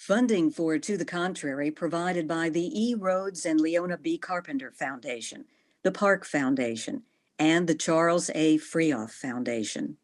Funding for To the Contrary provided by the E. Rhodes and Leona B. Carpenter Foundation, the Park Foundation, and the Charles A. Freoff Foundation.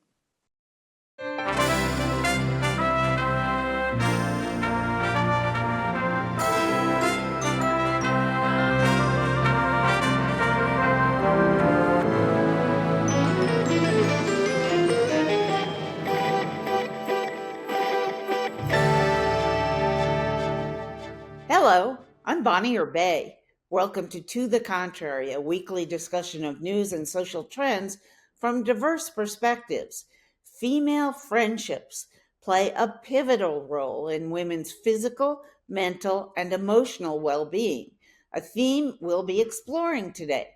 Hello, I'm Bonnie Bay. Welcome to the Contrary, a weekly discussion of news and social trends from diverse perspectives. Female friendships play a pivotal role in women's physical, mental, and emotional well-being, a theme we'll be exploring today.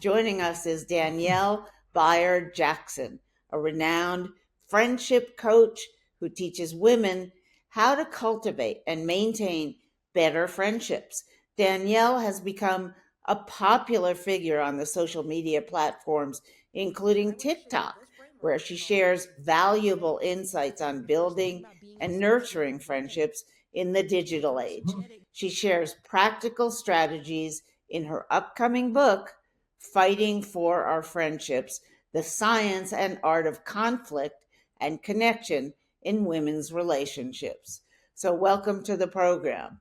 Joining us is Danielle Bayard Jackson, a renowned friendship coach who teaches women how to cultivate and maintain better friendships. Danielle has become a popular figure on the social media platforms, including TikTok, where she shares valuable insights on building and nurturing friendships in the digital age. She shares practical strategies in her upcoming book, Fighting for Our Friendships: The Science and Art of Conflict and Connection in Women's Relationships. So, welcome to the program.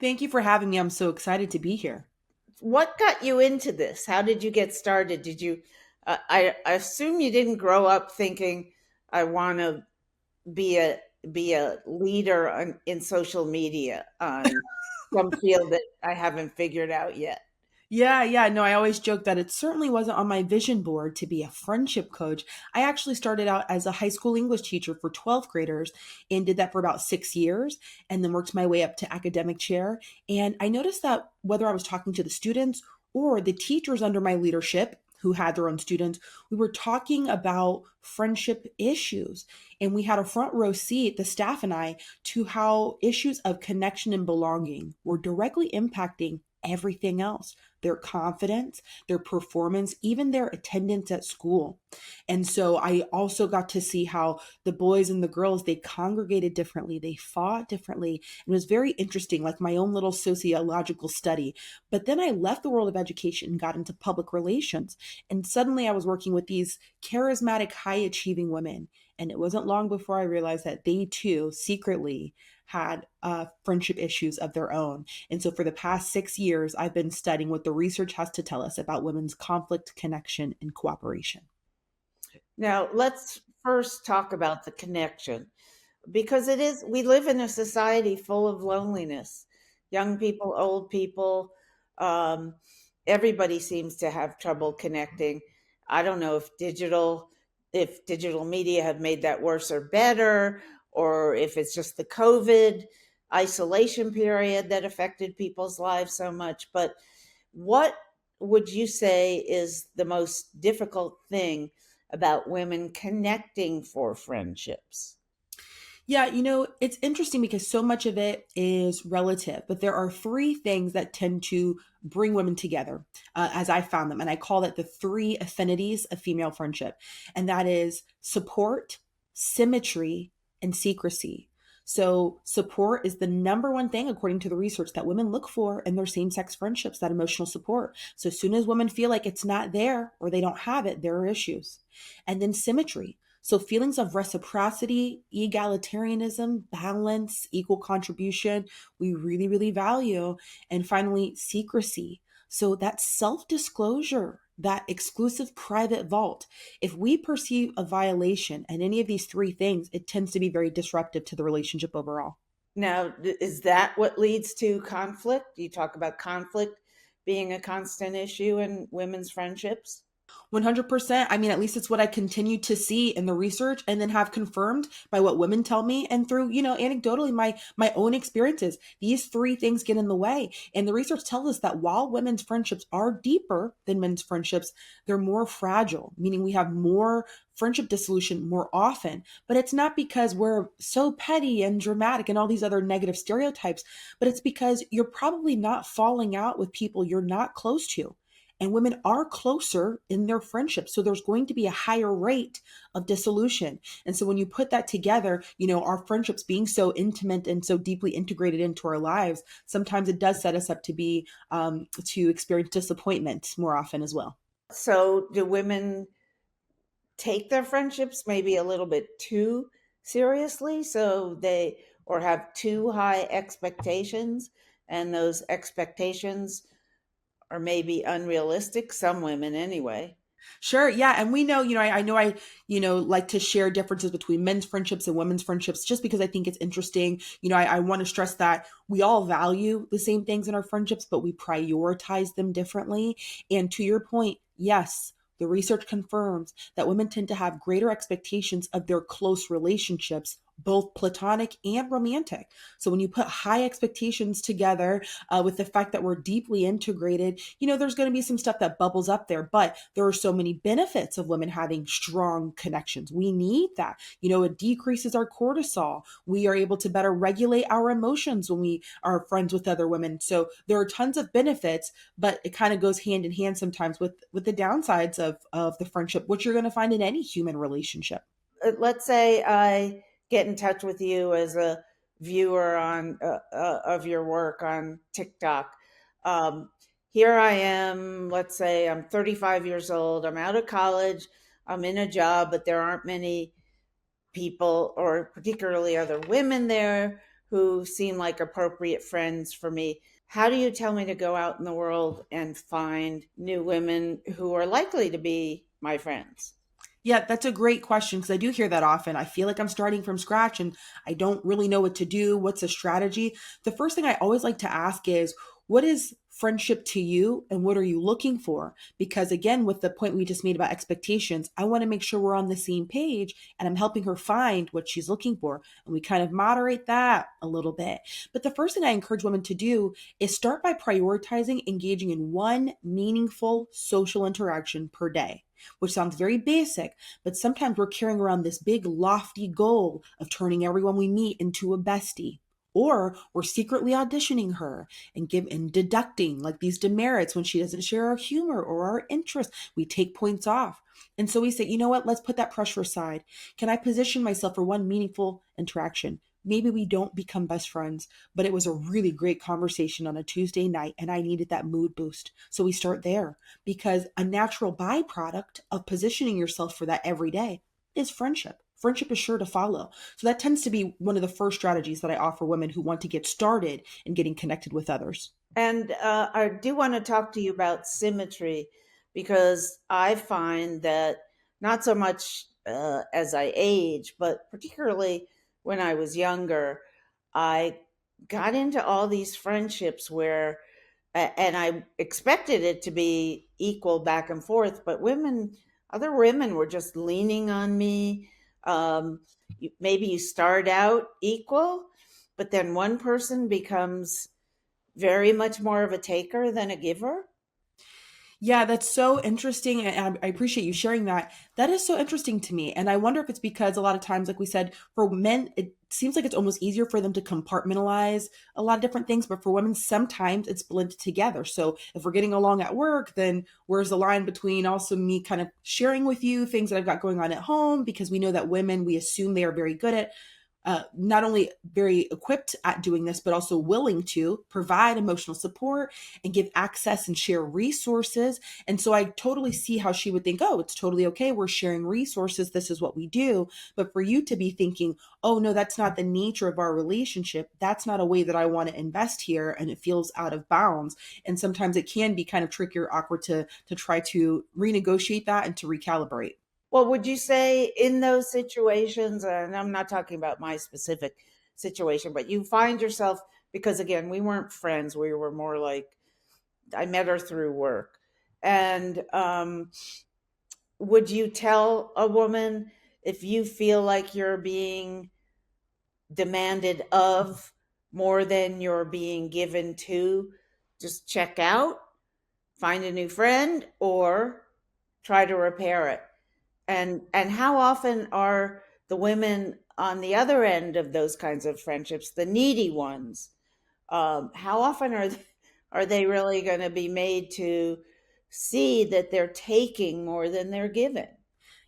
Thank you for having me. I'm so excited to be here. What got you into this? How did you get started? Did you? I assume you didn't grow up thinking I want to be a leader in social media on some field that I haven't figured out yet. Yeah. No, I always joke that it certainly wasn't on my vision board to be a friendship coach. I actually started out as a high school English teacher for 12th graders and did that for about 6 years and then worked my way up to academic chair. And I noticed that whether I was talking to the students or the teachers under my leadership who had their own students, we were talking about friendship issues. And we had a front row seat, the staff and I, to how issues of connection and belonging were directly impacting everything else, their confidence, their performance, even their attendance at school. And so I also got to see how the boys and the girls, they congregated differently, they fought differently. It was very interesting, like my own little sociological study. But then I left the world of education and got into public relations. And suddenly I was working with these charismatic, high achieving women. And it wasn't long before I realized that they too secretly had friendship issues of their own. And so for the past 6 years, I've been studying what the research has to tell us about women's conflict, connection, and cooperation. Now, let's first talk about the connection because we live in a society full of loneliness. Young people, old people, um, everybody seems to have trouble connecting. I don't know if digital media have made that worse or better, or if it's just the COVID isolation period that affected people's lives so much. But what would you say is the most difficult thing about women connecting for friendships? Yeah, it's interesting because so much of it is relative, but there are three things that tend to bring women together, as I found them. And I call it the three affinities of female friendship. And that is support, symmetry, and secrecy. So, support is the number one thing, according to the research, that women look for in their same sex friendships, that emotional support. So, as soon as women feel like it's not there or they don't have it, there are issues. And then symmetry. So feelings of reciprocity, egalitarianism, balance, equal contribution, we really, really value. And finally, secrecy. So that self-disclosure, that exclusive private vault. If we perceive a violation in any of these three things, it tends to be very disruptive to the relationship overall. Now, is that what leads to conflict? You talk about conflict being a constant issue in women's friendships. 100%. I mean, at least it's what I continue to see in the research and then have confirmed by what women tell me and through, anecdotally my own experiences. These three things get in the way. And the research tells us that while women's friendships are deeper than men's friendships, they're more fragile, meaning we have more friendship dissolution more often. But it's not because we're so petty and dramatic and all these other negative stereotypes, but it's because you're probably not falling out with people you're not close to. and women are closer in their friendships. So there's going to be a higher rate of dissolution. And so when you put that together, our friendships being so intimate and so deeply integrated into our lives, sometimes it does set us up to experience disappointment more often as well. So do women take their friendships maybe a little bit too seriously, or have too high expectations, and those expectations are maybe unrealistic, some women anyway? Sure. Yeah. And we know, I like to share differences between men's friendships and women's friendships just because I think it's interesting. I want to stress that we all value the same things in our friendships, but we prioritize them differently. And to your point, yes, the research confirms that women tend to have greater expectations of their close relationships, both platonic and romantic. So when you put high expectations together with the fact that we're deeply integrated, there's going to be some stuff that bubbles up there, but there are so many benefits of women having strong connections. We need that. It decreases our cortisol. We are able to better regulate our emotions when we are friends with other women. So there are tons of benefits, but it kind of goes hand in hand sometimes with the downsides of the friendship, which you're going to find in any human relationship. Let's say I get in touch with you as a viewer of your work on TikTok. Um, Here I am. Let's say I'm 35 years old. I'm out of college. I'm in a job, but there aren't many people, or particularly other women there, who seem like appropriate friends for me. How do you tell me to go out in the world and find new women who are likely to be my friends? Yeah, that's a great question because I do hear that often. I feel like I'm starting from scratch and I don't really know what to do. What's a strategy? The first thing I always like to ask is, what is friendship to you and what are you looking for? Because again, with the point we just made about expectations, I want to make sure we're on the same page and I'm helping her find what she's looking for. And we kind of moderate that a little bit. But the first thing I encourage women to do is start by prioritizing engaging in one meaningful social interaction per day, which sounds very basic, but sometimes we're carrying around this big lofty goal of turning everyone we meet into a bestie. Or we're secretly auditioning her and deducting like these demerits when she doesn't share our humor or our interests. We take points off. And so we say, you know what, let's put that pressure aside. Can I position myself for one meaningful interaction? Maybe we don't become best friends, but it was a really great conversation on a Tuesday night and I needed that mood boost. So we start there because a natural byproduct of positioning yourself for that every day is friendship. Friendship is sure to follow. So that tends to be one of the first strategies that I offer women who want to get started in getting connected with others. And I do want to talk to you about symmetry, because I find that not so much as I age, but particularly when I was younger, I got into all these friendships where, and I expected it to be equal back and forth, but other women were just leaning on me. Maybe you start out equal, but then one person becomes very much more of a taker than a giver. Yeah, that's so interesting. And I appreciate you sharing that. That is so interesting to me. And I wonder if it's because a lot of times, like we said, for men, it seems like it's almost easier for them to compartmentalize a lot of different things. But for women, sometimes it's blended together. So if we're getting along at work, then where's the line between also me kind of sharing with you things that I've got going on at home? Because we know that women, we assume they are very good at not only very equipped at doing this, but also willing to provide emotional support and give access and share resources. And so I totally see how she would think, oh, it's totally okay. We're sharing resources. This is what we do. But for you to be thinking, oh, no, that's not the nature of our relationship. That's not a way that I want to invest here. And it feels out of bounds. And sometimes it can be kind of tricky or awkward to try to renegotiate that and to recalibrate. Well, would you say in those situations, and I'm not talking about my specific situation, but you find yourself, because again, we weren't friends, we were more like, I met her through work. And would you tell a woman, if you feel like you're being demanded of more than you're being given to, just check out, find a new friend, or try to repair it? And how often are the women on the other end of those kinds of friendships, the needy ones, how often are they really going to be made to see that they're taking more than they're giving.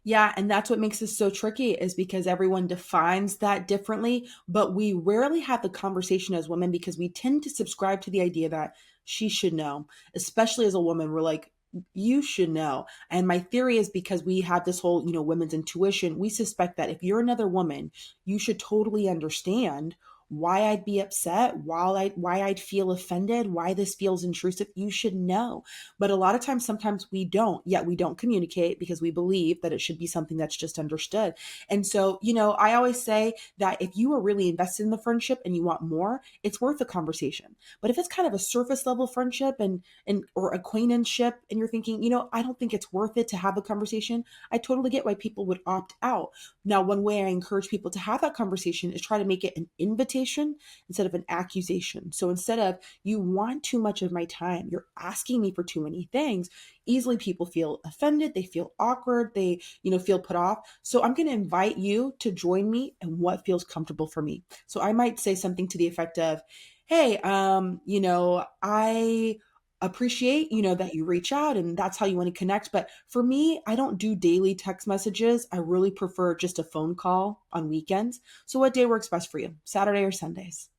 Yeah, and that's what makes this so tricky is because everyone defines that differently, but we rarely have the conversation as women because we tend to subscribe to the idea that she should know, especially as a woman. We're like, you should know. And my theory is because we have this whole, women's intuition, we suspect that if you're another woman, you should totally understand why I'd be upset, why I'd feel offended, why this feels intrusive. You should know. But a lot of times, sometimes we don't, yet we don't communicate because we believe that it should be something that's just understood. And so, I always say that if you are really invested in the friendship and you want more, it's worth a conversation. But if it's kind of a surface level friendship and or acquaintanceship, and you're thinking, I don't think it's worth it to have a conversation, I totally get why people would opt out. Now, one way I encourage people to have that conversation is try to make it an invitation instead of an accusation. So instead of, you want too much of my time, you're asking me for too many things, easily people feel offended, they feel awkward, they, feel put off. So I'm going to invite you to join me in what feels comfortable for me. So I might say something to the effect of, hey, I appreciate, that you reach out and that's how you want to connect. But for me, I don't do daily text messages. I really prefer just a phone call on weekends. So what day works best for you? Saturday or Sundays?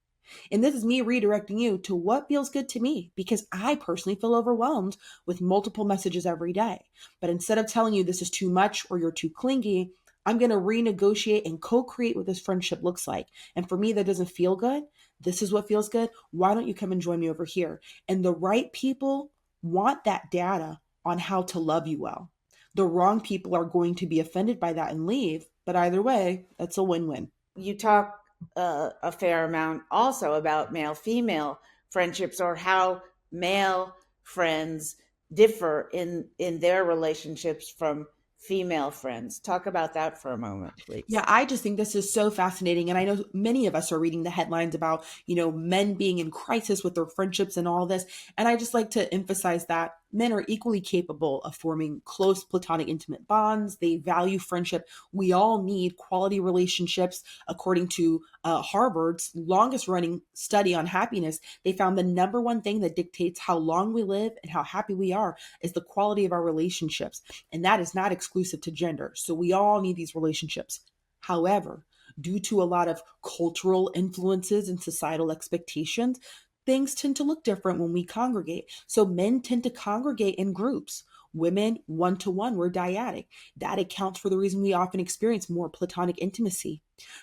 And this is me redirecting you to what feels good to me because I personally feel overwhelmed with multiple messages every day. But instead of telling you this is too much or you're too clingy, I'm going to renegotiate and co-create what this friendship looks like. And for me, that doesn't feel good. This is what feels good. Why don't you come and join me over here? And the right people want that data on how to love you well. The wrong people are going to be offended by that and leave. But either way, that's a win-win. You talk a fair amount also about male female friendships, or how male friends differ in their relationships from female friends. Talk about that for a moment, please. Yeah, I just think this is so fascinating. And I know many of us are reading the headlines about, men being in crisis with their friendships and all this. And I just like to emphasize that men are equally capable of forming close platonic intimate bonds. They value friendship. We all need quality relationships. According to Harvard's longest running study on happiness, they found the number one thing that dictates how long we live and how happy we are is the quality of our relationships. And that is not exclusive to gender. So we all need these relationships. However, due to a lot of cultural influences and societal expectations, things tend to look different when we congregate. So men tend to congregate in groups. Women, one to one, we're dyadic. That accounts for the reason we often experience more platonic intimacy.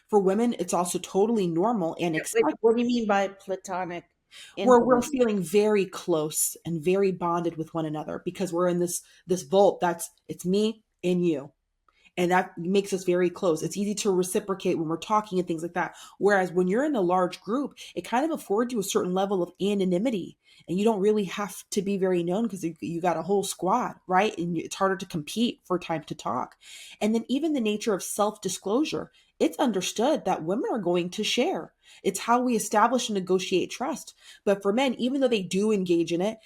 For women, it's also totally normal and expected. What do you mean by platonic We're intimacy? feeling very close and very bonded with one another because we're in this vault it's me and you. And that makes us very close. It's easy to reciprocate when we're talking and things like that. Whereas when you're in a large group, it kind of affords you a certain level of anonymity. And you don't really have to be very known because you got a whole squad, right? And it's harder to compete for time to talk. And then even the nature of self-disclosure, it's understood that women are going to share. It's how we establish and negotiate trust. But for men, even though they do engage in it,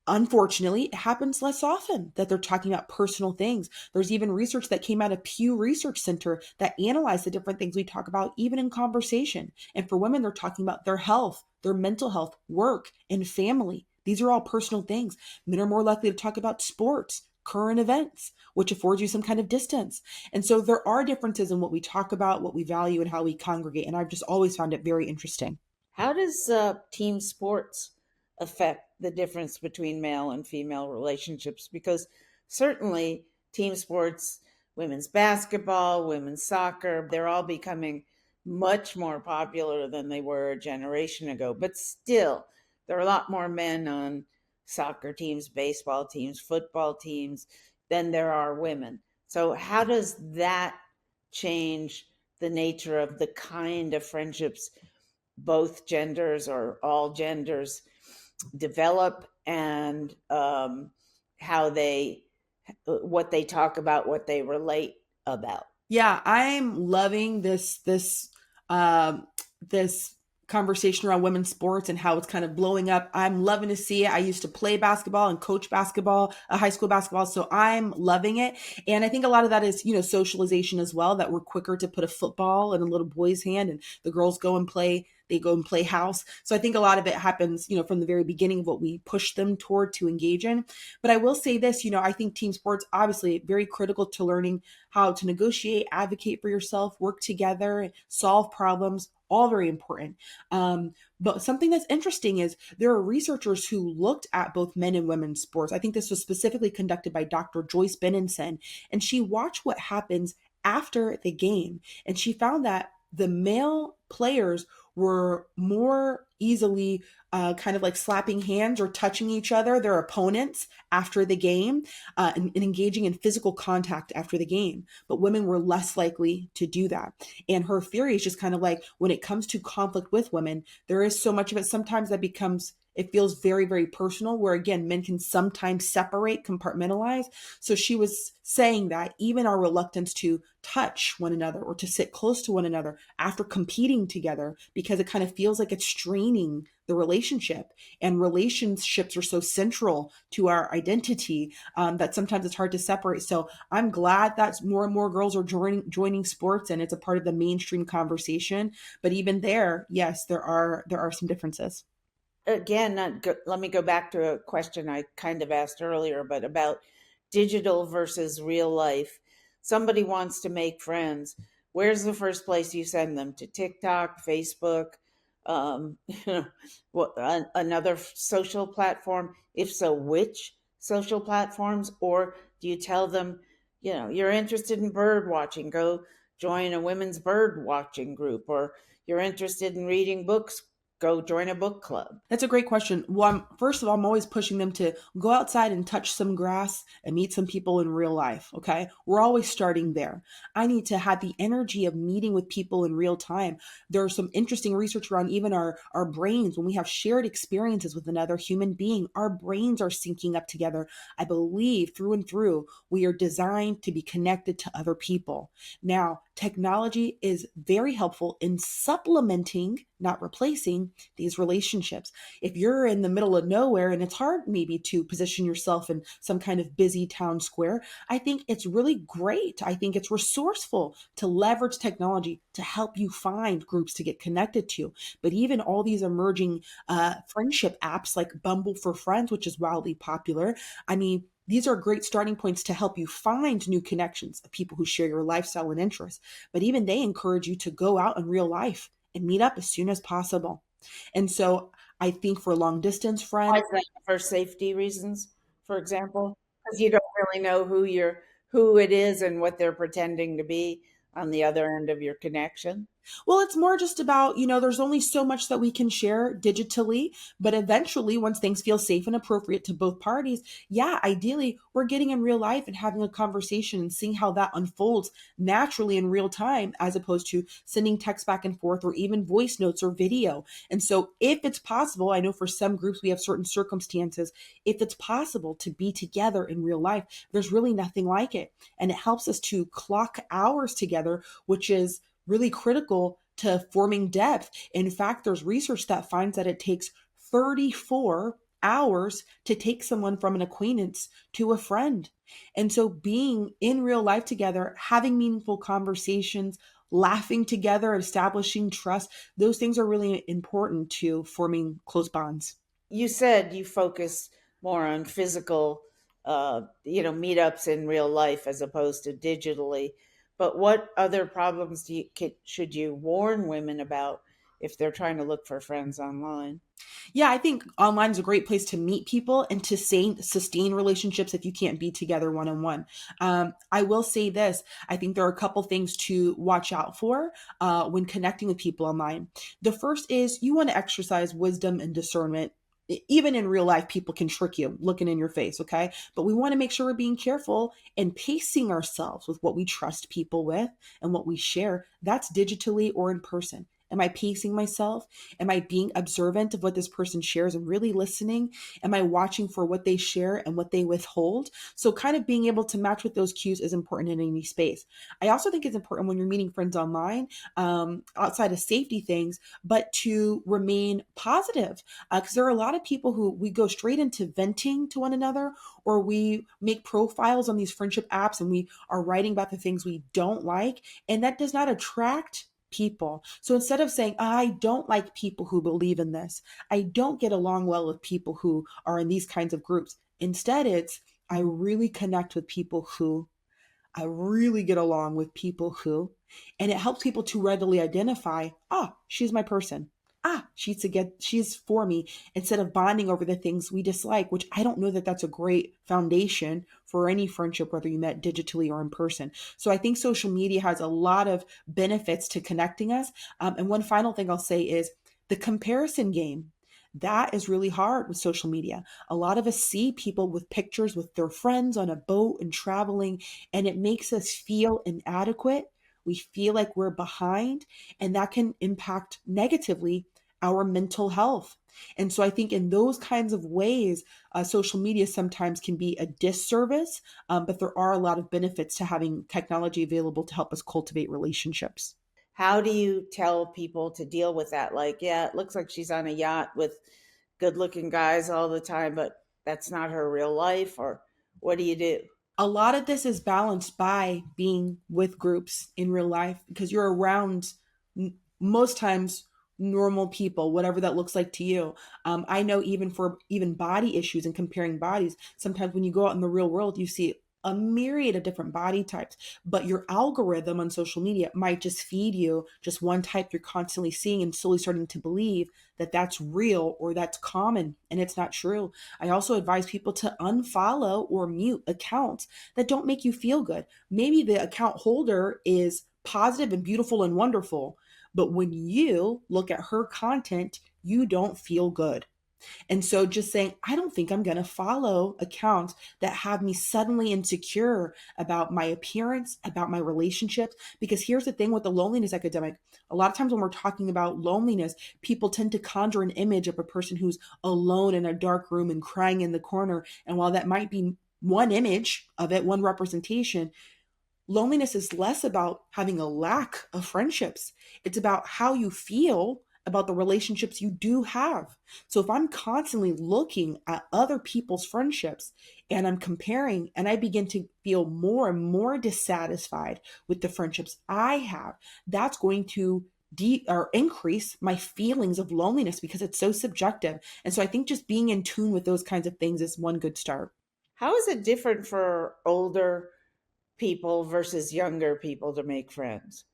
unfortunately, it happens less often that they're talking about personal things. There's even research that came out of Pew Research Center that analyzed the different things we talk about, even in conversation. And for women, they're talking about their health, their mental health, work, and family. These are all personal things. Men are more likely to talk about sports, current events, which affords you some kind of distance. And so there are differences in what we talk about, what we value, and how we congregate. And I've just always found it very interesting. How does team sports affect the difference between male and female relationships? Because certainly team sports, women's basketball, women's soccer, they're all becoming much more popular than they were a generation ago. But still, there are a lot more men on soccer teams, baseball teams, football teams than there are women. So, how does that change the nature of the kind of friendships both genders or all genders develop, and how they, what they talk about, what they relate about? Yeah, I'm loving this conversation around women's sports and how it's kind of blowing up. I'm loving to see it. I used to play basketball and coach basketball, high school basketball, so I'm loving it. And I think a lot of that is, socialization as well, that we're quicker to put a football in a little boy's hand and the girls go and play they go and play house. So I think a lot of it happens, from the very beginning of what we push them toward to engage in. But I will say this, I think team sports obviously very critical to learning how to negotiate, advocate for yourself, work together, solve problems, all very important. But something that's interesting is there are researchers who looked at both men and women's sports. I think this was specifically conducted by Dr. Joyce Benenson, and she watched what happens after the game. And she found that the male players were more easily kind of like slapping hands or touching each other, their opponents, after the game, and engaging in physical contact after the game. But women were less likely to do that. And her theory is just kind of like when it comes to conflict with women, there is so much of it sometimes that becomes, it feels very, very personal, where again, men can sometimes separate, compartmentalize. So she was saying that even our reluctance to touch one another or to sit close to one another after competing together, because it kind of feels like it's straining the relationship, and relationships are so central to our identity, that sometimes it's hard to separate. So I'm glad that more and more girls are joining sports, and it's a part of the mainstream conversation. But even there, yes, there are some differences. Again, let me go back to a question I kind of asked earlier, but about digital versus real life. Somebody wants to make friends. Where's the first place you send them? To TikTok, Facebook, you know, another social platform? If so, which social platforms? Or do you tell them, you're interested in bird watching, go join a women's bird watching group, or you're interested in reading books, go join a book club? That's a great question. Well, first of all, I'm always pushing them to go outside and touch some grass and meet some people in real life. Okay. We're always starting there. I need to have the energy of meeting with people in real time. There's some interesting research around even our brains. When we have shared experiences with another human being, our brains are syncing up together. I believe through and through, we are designed to be connected to other people. Now, technology is very helpful in supplementing, not replacing, these relationships. If you're in the middle of nowhere and it's hard maybe to position yourself in some kind of busy town square, I think it's really great. I think it's resourceful to leverage technology to help you find groups to get connected to. But even all these emerging friendship apps like Bumble for Friends, which is wildly popular, I mean, these are great starting points to help you find new connections of people who share your lifestyle and interests. But even they encourage you to go out in real life and meet up as soon as possible. And so I think for long distance Why friends, is that? For safety reasons, for example? Because you don't really know who it is and what they're pretending to be on the other end of your connection. well, it's more just about, there's only so much that we can share digitally, but eventually, once things feel safe and appropriate to both parties, yeah, ideally, we're getting in real life and having a conversation and seeing how that unfolds naturally in real time, as opposed to sending text back and forth or even voice notes or video. And so, if it's possible, I know for some groups we have certain circumstances, if it's possible to be together in real life, there's really nothing like it. And it helps us to clock hours together, which is really critical to forming depth. In fact, there's research that finds that it takes 34 hours to take someone from an acquaintance to a friend. And so being in real life together, having meaningful conversations, laughing together, establishing trust, those things are really important to forming close bonds. You said you focus more on physical, meetups in real life as opposed to digitally. But what other problems should you warn women about if they're trying to look for friends online? Yeah, I think online is a great place to meet people and to sustain relationships if you can't be together one on one. I will say this: I think there are a couple things to watch out for when connecting with people online. The first is you want to exercise wisdom and discernment. Even in real life, people can trick you looking in your face, okay? But we want to make sure we're being careful and pacing ourselves with what we trust people with and what we share. That's digitally or in person. Am I pacing myself? Am I being observant of what this person shares and really listening? Am I watching for what they share and what they withhold? So, kind of being able to match with those cues is important in any space. I also think it's important when you're meeting friends online, outside of safety things, but to remain positive. Because there are a lot of people who we go straight into venting to one another, or we make profiles on these friendship apps and we are writing about the things we don't like. And that does not attract people. So instead of saying, I don't like people who believe in this, I don't get along well with people who are in these kinds of groups, instead it's, I really connect with people who, I really get along with people who, and it helps people to readily identify, ah, she's my person. Ah, she's for me, instead of bonding over the things we dislike, which I don't know that that's a great foundation for any friendship, whether you met digitally or in person. So I think social media has a lot of benefits to connecting us. And one final thing I'll say is the comparison game. That is really hard with social media. A lot of us see people with pictures with their friends on a boat and traveling, and it makes us feel inadequate. We feel like we're behind, and that can impact negatively our mental health. And so I think in those kinds of ways, social media sometimes can be a disservice, but there are a lot of benefits to having technology available to help us cultivate relationships. How do you tell people to deal with that? Like, yeah, it looks like she's on a yacht with good looking guys all the time, but that's not her real life. Or what do you do? A lot of this is balanced by being with groups in real life because you're around most times normal people, whatever that looks like to you. I know even for even body issues and comparing bodies, sometimes when you go out in the real world, you see a myriad of different body types, but your algorithm on social media might just feed you just one type you're constantly seeing and slowly starting to believe that that's real or that's common, and it's not true. I also advise people to unfollow or mute accounts that don't make you feel good. Maybe the account holder is positive and beautiful and wonderful, but when you look at her content, you don't feel good. And so just saying, I don't think I'm going to follow accounts that have me suddenly insecure about my appearance, about my relationships. Because here's the thing with the loneliness epidemic. A lot of times when we're talking about loneliness, people tend to conjure an image of a person who's alone in a dark room and crying in the corner. And while that might be one image of it, one representation, loneliness is less about having a lack of friendships. It's about how you feel about the relationships you do have. So if I'm constantly looking at other people's friendships and I'm comparing and I begin to feel more and more dissatisfied with the friendships I have, that's going to or increase my feelings of loneliness because it's so subjective. And so I think just being in tune with those kinds of things is one good start. How is it different for older people versus younger people to make friends?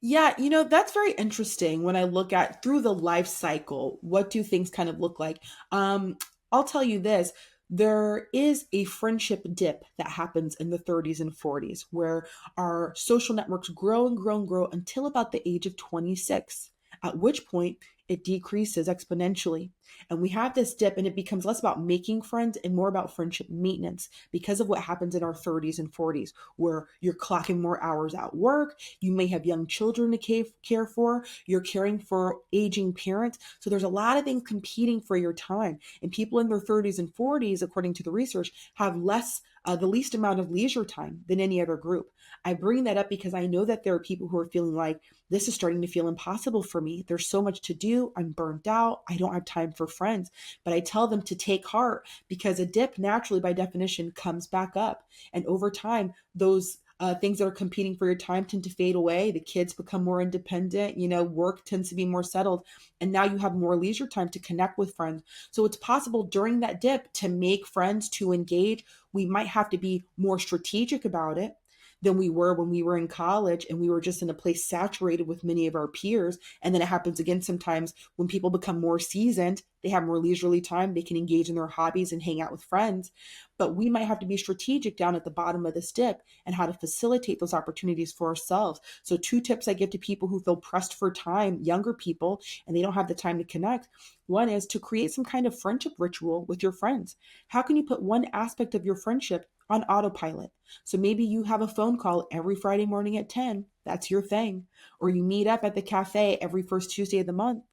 Yeah, that's very interesting when I look at through the life cycle, what do things kind of look like? I'll tell you this, there is a friendship dip that happens in the 30s and 40s where our social networks grow and grow and grow until about the age of 26, at which point it decreases exponentially. And we have this dip, and it becomes less about making friends and more about friendship maintenance because of what happens in our 30s and 40s, where you're clocking more hours at work. You may have young children to care for. You're caring for aging parents. So there's a lot of things competing for your time. And people in their 30s and 40s, according to the research, have the least amount of leisure time than any other group. I bring that up because I know that there are people who are feeling like this is starting to feel impossible for me. There's so much to do. I'm burnt out. I don't have time for friends. But I tell them to take heart because a dip naturally, by definition, comes back up. And over time, those things that are competing for your time tend to fade away. The kids become more independent. Work tends to be more settled. And now you have more leisure time to connect with friends. So it's possible during that dip to make friends, to engage. We might have to be more strategic about it than we were when we were in college and we were just in a place saturated with many of our peers. And then it happens again sometimes when people become more seasoned, they have more leisurely time, they can engage in their hobbies and hang out with friends. But we might have to be strategic down at the bottom of this dip and how to facilitate those opportunities for ourselves. So 2 tips I give to people who feel pressed for time, younger people, and they don't have the time to connect. One is to create some kind of friendship ritual with your friends. How can you put one aspect of your friendship on autopilot? So maybe you have a phone call every Friday morning at 10. That's your thing. Or you meet up at the cafe every first Tuesday of the month.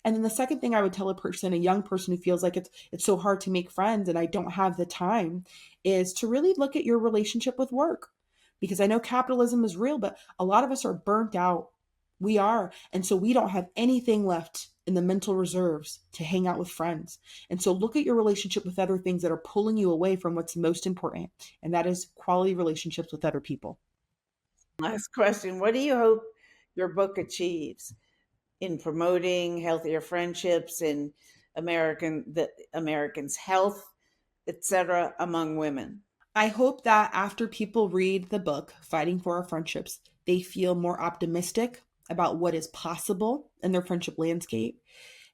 And then the second thing I would tell a young person who feels like it's so hard to make friends and I don't have the time, is to really look at your relationship with work. Because I know capitalism is real, but a lot of us are burnt out. We are. And so we don't have anything left in the mental reserves to hang out with friends. And so look at your relationship with other things that are pulling you away from what's most important. And that is quality relationships with other people. Last question. What do you hope your book achieves in promoting healthier friendships and Americans' health, etc., among women. I hope that after people read the book, Fighting for Our Friendships, they feel more optimistic about what is possible in their friendship landscape.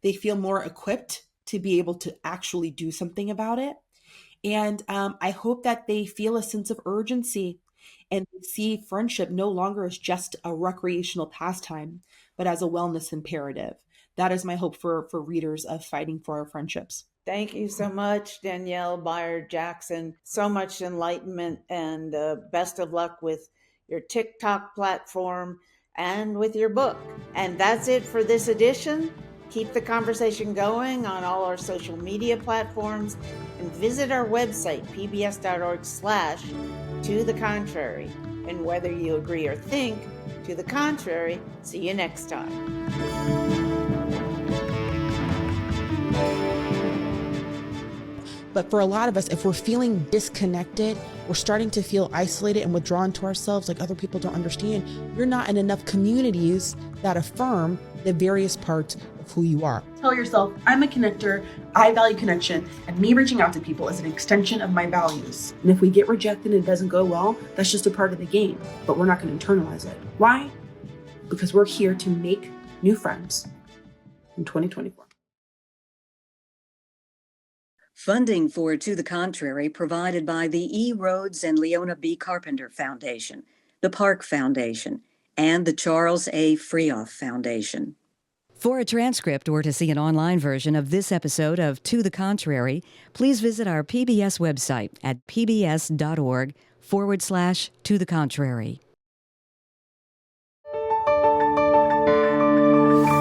They feel more equipped to be able to actually do something about it. And I hope that they feel a sense of urgency and see friendship no longer as just a recreational pastime, but as a wellness imperative. That is my hope for readers of Fighting for Our Friendships. Thank you so much, Danielle, Bayard, Jackson. So much enlightenment, and best of luck with your TikTok platform and with your book. And that's it for this edition. Keep the conversation going on all our social media platforms and visit our website, pbs.org/to the contrary. And whether you agree or think to the contrary, see you next time. But for a lot of us, if we're feeling disconnected, we're starting to feel isolated and withdrawn to ourselves, like other people don't understand, you're not in enough communities that affirm the various parts of who you are. Tell yourself, I'm a connector, I value connection, and me reaching out to people is an extension of my values. And if we get rejected and it doesn't go well, that's just a part of the game, but we're not going to internalize it. Why? Because we're here to make new friends in 2024. Funding for To the Contrary provided by the E. Rhodes and Leona B. Carpenter Foundation, the Park Foundation, and the Charles A. Freoff Foundation. For a transcript or to see an online version of this episode of To the Contrary, please visit our PBS website at pbs.org/To the Contrary.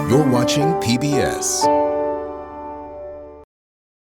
You're watching PBS.